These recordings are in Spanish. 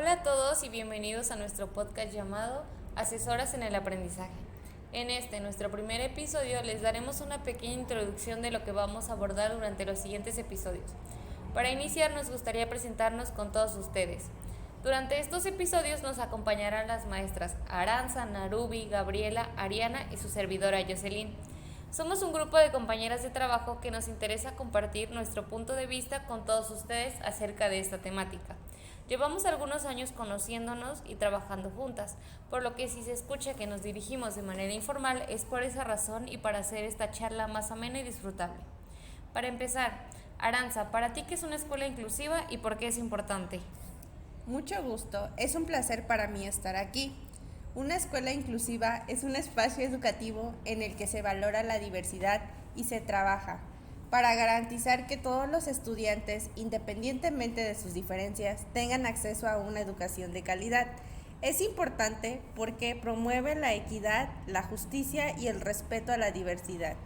Hola a todos y bienvenidos a nuestro podcast llamado Asesoras en el Aprendizaje. En nuestro primer episodio, les daremos una pequeña introducción de lo que vamos a abordar durante los siguientes episodios. Para iniciar, nos gustaría presentarnos con todos ustedes. Durante estos episodios nos acompañarán las maestras Aranza, Narubi, Gabriela, Ariana y su servidora Jocelyn. Somos un grupo de compañeras de trabajo que nos interesa compartir nuestro punto de vista con todos ustedes acerca de esta temática. Llevamos algunos años conociéndonos y trabajando juntas, por lo que si se escucha que nos dirigimos de manera informal es por esa razón y para hacer esta charla más amena y disfrutable. Para empezar, Aranza, ¿para ti qué es una escuela inclusiva y por qué es importante? Mucho gusto, es un placer para mí estar aquí. Una escuela inclusiva es un espacio educativo en el que se valora la diversidad y se trabaja para garantizar que todos los estudiantes, independientemente de sus diferencias, tengan acceso a una educación de calidad. Es importante porque promueve la equidad, la justicia y el respeto a la diversidad.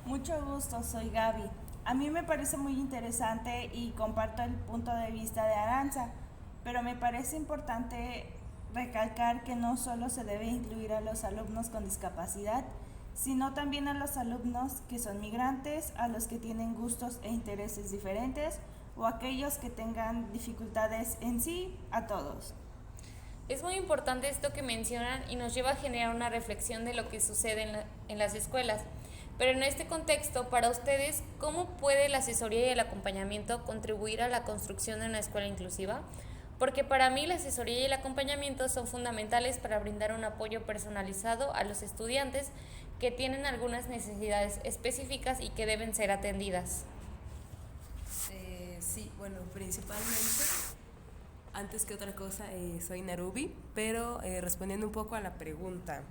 Mucho gusto, soy Gaby. A mí me parece muy interesante y comparto el punto de vista de Aranza, pero me parece importante recalcar que no solo se debe incluir a los alumnos con discapacidad, sino también a los alumnos que son migrantes, a los que tienen gustos e intereses diferentes o aquellos que tengan dificultades en sí, a todos. Es muy importante esto que mencionan y nos lleva a generar una reflexión de lo que sucede en las escuelas. Pero en este contexto, para ustedes, ¿cómo puede la asesoría y el acompañamiento contribuir a la construcción de una escuela inclusiva? Porque para mí la asesoría y el acompañamiento son fundamentales para brindar un apoyo personalizado a los estudiantes que tienen algunas necesidades específicas y que deben ser atendidas. Sí, bueno, principalmente, antes que otra cosa, soy Narubi, pero respondiendo un poco a la pregunta.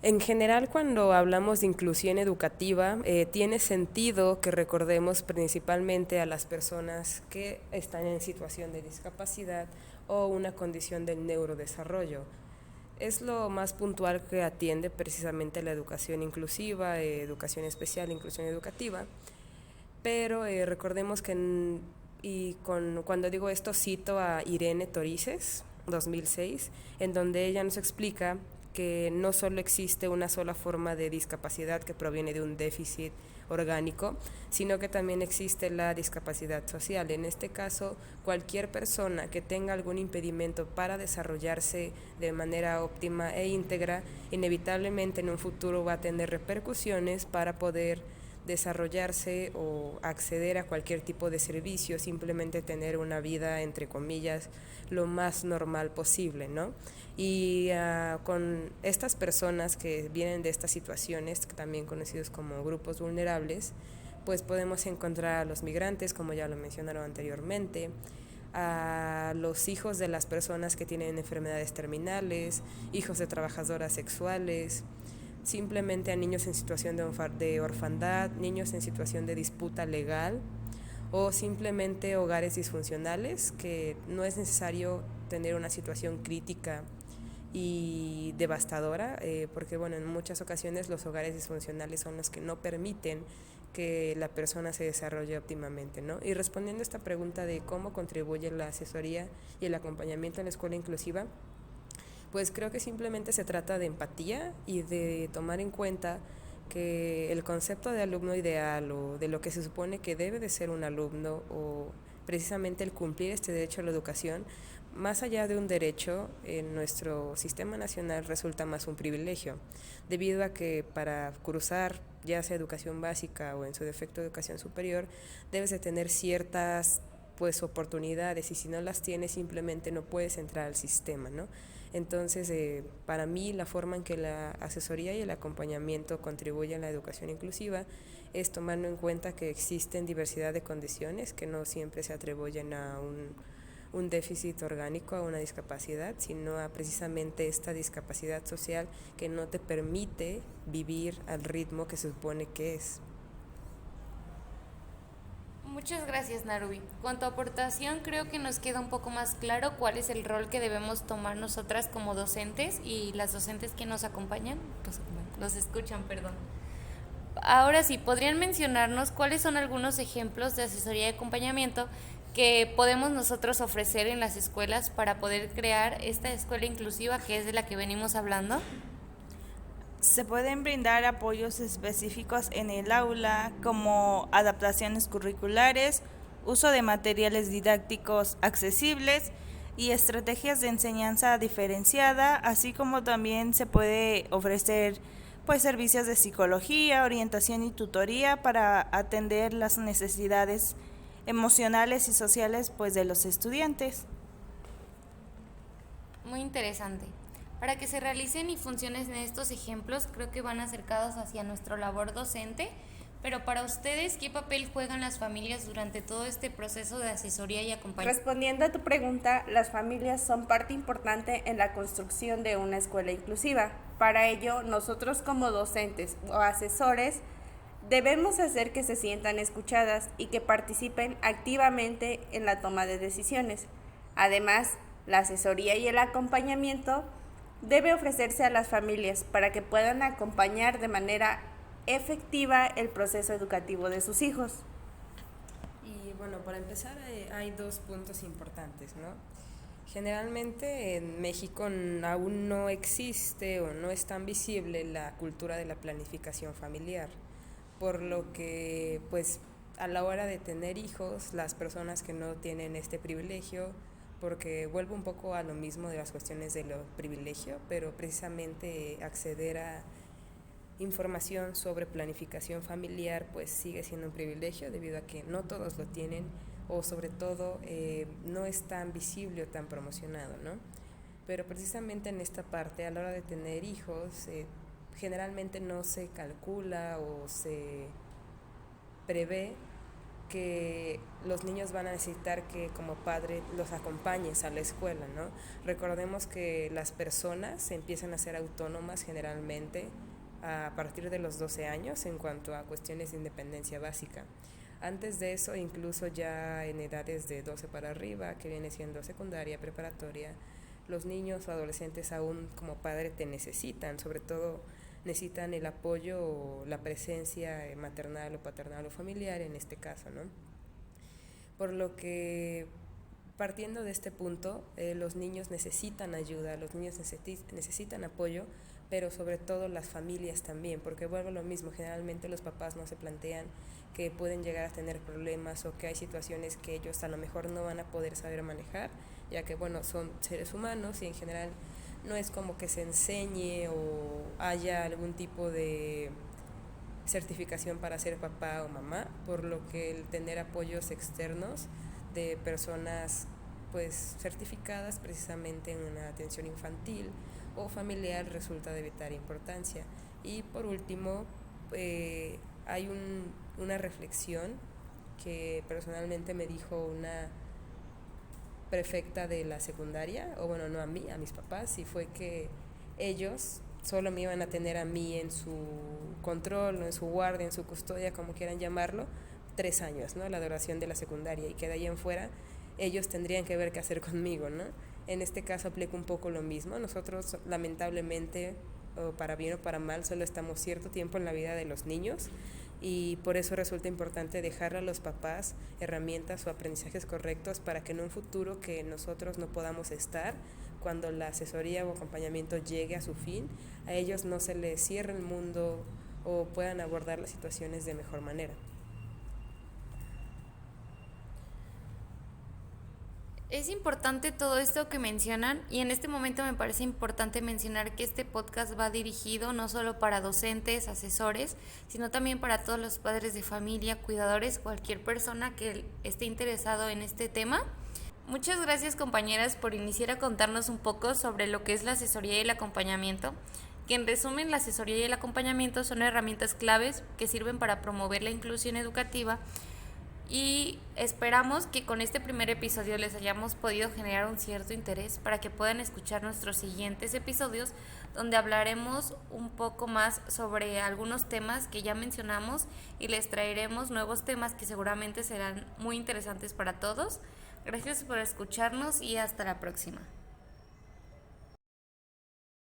En general, cuando hablamos de inclusión educativa, tiene sentido que recordemos principalmente a las personas que están en situación de discapacidad o una condición del neurodesarrollo. Es lo más puntual que atiende precisamente la educación inclusiva, educación especial, inclusión educativa. Pero recordemos que, cuando digo esto, cito a Irene Torices, 2006, en donde ella nos explica que no solo existe una sola forma de discapacidad que proviene de un déficit orgánico, sino que también existe la discapacidad social. En este caso, cualquier persona que tenga algún impedimento para desarrollarse de manera óptima e íntegra, inevitablemente en un futuro va a tener repercusiones para poder desarrollarse o acceder a cualquier tipo de servicio, simplemente tener una vida, entre comillas, lo más normal posible, ¿no? Y con estas personas que vienen de estas situaciones, también conocidos como grupos vulnerables, pues podemos encontrar a los migrantes, como ya lo mencionaron anteriormente, a los hijos de las personas que tienen enfermedades terminales, hijos de trabajadoras sexuales, simplemente a niños en situación de orfandad, niños en situación de disputa legal o simplemente hogares disfuncionales, que no es necesario tener una situación crítica y devastadora, porque bueno, en muchas ocasiones los hogares disfuncionales son los que no permiten que la persona se desarrolle óptimamente, ¿no? Y respondiendo a esta pregunta de cómo contribuye la asesoría y el acompañamiento en la escuela inclusiva, pues creo que simplemente se trata de empatía y de tomar en cuenta que el concepto de alumno ideal o de lo que se supone que debe de ser un alumno o precisamente el cumplir este derecho a la educación, más allá de un derecho, en nuestro sistema nacional resulta más un privilegio, debido a que para cursar ya sea educación básica o en su defecto educación superior, debes de tener ciertas oportunidades y si no las tienes simplemente no puedes entrar al sistema, ¿no? Entonces, para mí la forma en que la asesoría y el acompañamiento contribuyen a la educación inclusiva es tomando en cuenta que existen diversidad de condiciones que no siempre se atribuyen a un déficit orgánico, a una discapacidad, sino a precisamente esta discapacidad social que no te permite vivir al ritmo que se supone que es. Muchas gracias, Narubi. Con tu aportación creo que nos queda un poco más claro cuál es el rol que debemos tomar nosotras como docentes y las docentes que nos acompañan, los escuchan, perdón. Ahora sí, ¿podrían mencionarnos cuáles son algunos ejemplos de asesoría y acompañamiento que podemos nosotros ofrecer en las escuelas para poder crear esta escuela inclusiva que es de la que venimos hablando? Se pueden brindar apoyos específicos en el aula, como adaptaciones curriculares, uso de materiales didácticos accesibles y estrategias de enseñanza diferenciada, así como también se puede ofrecer servicios de psicología, orientación y tutoría para atender las necesidades emocionales y sociales de los estudiantes. Muy interesante. Para que se realicen y funcionen estos ejemplos, creo que van acercados hacia nuestra labor docente, pero para ustedes, ¿qué papel juegan las familias durante todo este proceso de asesoría y acompañamiento? Respondiendo a tu pregunta, las familias son parte importante en la construcción de una escuela inclusiva. Para ello, nosotros como docentes o asesores debemos hacer que se sientan escuchadas y que participen activamente en la toma de decisiones. Además, la asesoría y el acompañamiento debe ofrecerse a las familias para que puedan acompañar de manera efectiva el proceso educativo de sus hijos. Y bueno, para empezar hay 2 puntos importantes, ¿no? Generalmente en México aún no existe o no es tan visible la cultura de la planificación familiar, por lo que a la hora de tener hijos, las personas que no tienen este privilegio, porque vuelvo un poco a lo mismo de las cuestiones de lo privilegio, pero precisamente acceder a información sobre planificación familiar sigue siendo un privilegio debido a que no todos lo tienen o sobre todo no es tan visible o tan promocionado, ¿no? Pero precisamente en esta parte, a la hora de tener hijos, generalmente no se calcula o se prevé que los niños van a necesitar que como padre los acompañes a la escuela, ¿no? Recordemos que las personas empiezan a ser autónomas generalmente a partir de los 12 años en cuanto a cuestiones de independencia básica. Antes de eso, incluso ya en edades de 12 para arriba, que viene siendo secundaria, preparatoria, los niños o adolescentes aún como padre te necesitan, sobre todo necesitan el apoyo o la presencia maternal o paternal o familiar en este caso, ¿no? Por lo que, partiendo de este punto, los niños necesitan ayuda, los niños necesitan apoyo, pero sobre todo las familias también, porque vuelvo a lo mismo, generalmente los papás no se plantean que pueden llegar a tener problemas o que hay situaciones que ellos a lo mejor no van a poder saber manejar, ya que son seres humanos y en general no es como que se enseñe o haya algún tipo de certificación para ser papá o mamá, por lo que el tener apoyos externos de personas certificadas precisamente en una atención infantil o familiar resulta de vital importancia. Y por último, hay una reflexión que personalmente me dijo una prefecta de la secundaria, o bueno, no a mí, a mis papás, y fue que ellos solo me iban a tener a mí en su control, o en su guardia, en su custodia, como quieran llamarlo, 3 años, ¿no? La duración de la secundaria, y que de ahí en fuera ellos tendrían que ver qué hacer conmigo, ¿no? En este caso aplica un poco lo mismo. Nosotros lamentablemente, o para bien o para mal, solo estamos cierto tiempo en la vida de los niños y por eso resulta importante dejarle a los papás herramientas o aprendizajes correctos para que en un futuro que nosotros no podamos estar, cuando la asesoría o acompañamiento llegue a su fin, a ellos no se les cierre el mundo o puedan abordar las situaciones de mejor manera. Es importante todo esto que mencionan y en este momento me parece importante mencionar que este podcast va dirigido no solo para docentes, asesores, sino también para todos los padres de familia, cuidadores, cualquier persona que esté interesado en este tema. Muchas gracias, compañeras, por iniciar a contarnos un poco sobre lo que es la asesoría y el acompañamiento, que en resumen la asesoría y el acompañamiento son herramientas claves que sirven para promover la inclusión educativa. Y esperamos que con este primer episodio les hayamos podido generar un cierto interés para que puedan escuchar nuestros siguientes episodios, donde hablaremos un poco más sobre algunos temas que ya mencionamos y les traeremos nuevos temas que seguramente serán muy interesantes para todos. Gracias por escucharnos y hasta la próxima.